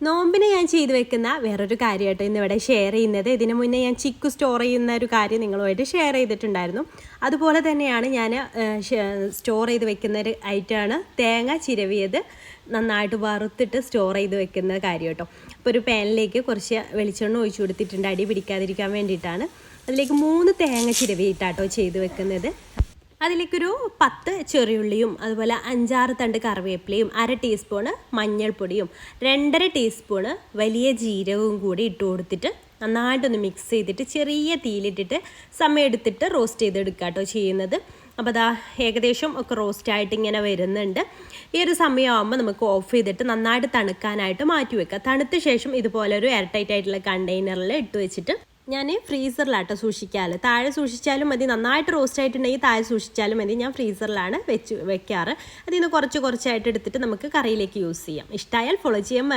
നോമ്പിന് ഞാൻ ചെയ്തു വെക്കുന്ന വേറൊരു കാര്യമായിട്ട് ഇന്നിവിടെ ഷെയർ ചെയ്യുന്നത്. ഇതിനു മുന്നേ ഞാൻ ചിക്കു സ്റ്റോർ ചെയ്യുന്ന ഒരു കാര്യം നിങ്ങളുമായിട്ട് ഷെയർ ചെയ്തിട്ടുണ്ടായിരുന്നു. അതുപോലെ തന്നെയാണ് ഞാൻ സ്റ്റോർ ചെയ്ത് വെക്കുന്ന ഒരു ഐറ്റമാണ് തേങ്ങ ചിരവിയത് നന്നായിട്ട് വറുത്തിട്ട് സ്റ്റോർ ചെയ്ത് വെക്കുന്ന കാര്യം കേട്ടോ. അപ്പോൾ ഒരു പാനിലേക്ക് കുറച്ച് വെളിച്ചെണ്ണ ഒഴിച്ചു കൊടുത്തിട്ടുണ്ട്, അടി പിടിക്കാതിരിക്കാൻ വേണ്ടിയിട്ടാണ്. അതിലേക്ക് 3 തേങ്ങ ചിരവിയിട്ടാട്ടോ ചെയ്ത് വെക്കുന്നത്. അതിലേക്കൊരു 10 ചെറിയുള്ളിയും അതുപോലെ 5-6 തണ്ട് കറിവേപ്പിലയും 1/2 ടീസ്പൂണ് മഞ്ഞൾപ്പൊടിയും 2.5 ടീസ്പൂണ് വലിയ ജീരകവും കൂടി ഇട്ട് കൊടുത്തിട്ട് നന്നായിട്ടൊന്ന് മിക്സ് ചെയ്തിട്ട് ചെറിയ തീയിലിട്ടിട്ട് സമയം എടുത്തിട്ട് റോസ്റ്റ് ചെയ്തെടുക്കുക കേട്ടോ ചെയ്യുന്നത്. അപ്പോൾ അതാ ഏകദേശം ഒക്കെ റോസ്റ്റായിട്ട് ഇങ്ങനെ വരുന്നുണ്ട്. ഈ ഒരു സമയമാകുമ്പോൾ നമുക്ക് ഓഫ് ചെയ്തിട്ട് നന്നായിട്ട് തണുക്കാനായിട്ട് മാറ്റി വെക്കുക. തണുത്ത ശേഷം ഇതുപോലെ ഒരു എയർ ടൈറ്റ് ആയിട്ടുള്ള കണ്ടെയ്നറിൽ ഇട്ട് വെച്ചിട്ട് ഞാൻ ഫ്രീസറിലാട്ടോ സൂക്ഷിക്കാറ്. താഴെ സൂക്ഷിച്ചാലും മതി, നന്നായിട്ട് റോസ്റ്റ് ആയിട്ടുണ്ടെങ്കിൽ താഴെ സൂക്ഷിച്ചാലും മതി. ഞാൻ ഫ്രീസറിലാണ് വെക്കാറ്. അതിൽ നിന്ന് കുറച്ചായിട്ട് എടുത്തിട്ട് നമുക്ക് കറിയിലേക്ക് യൂസ് ചെയ്യാം. ഇഷ്ടമായാൽ ഫോളോ ചെയ്യാൻ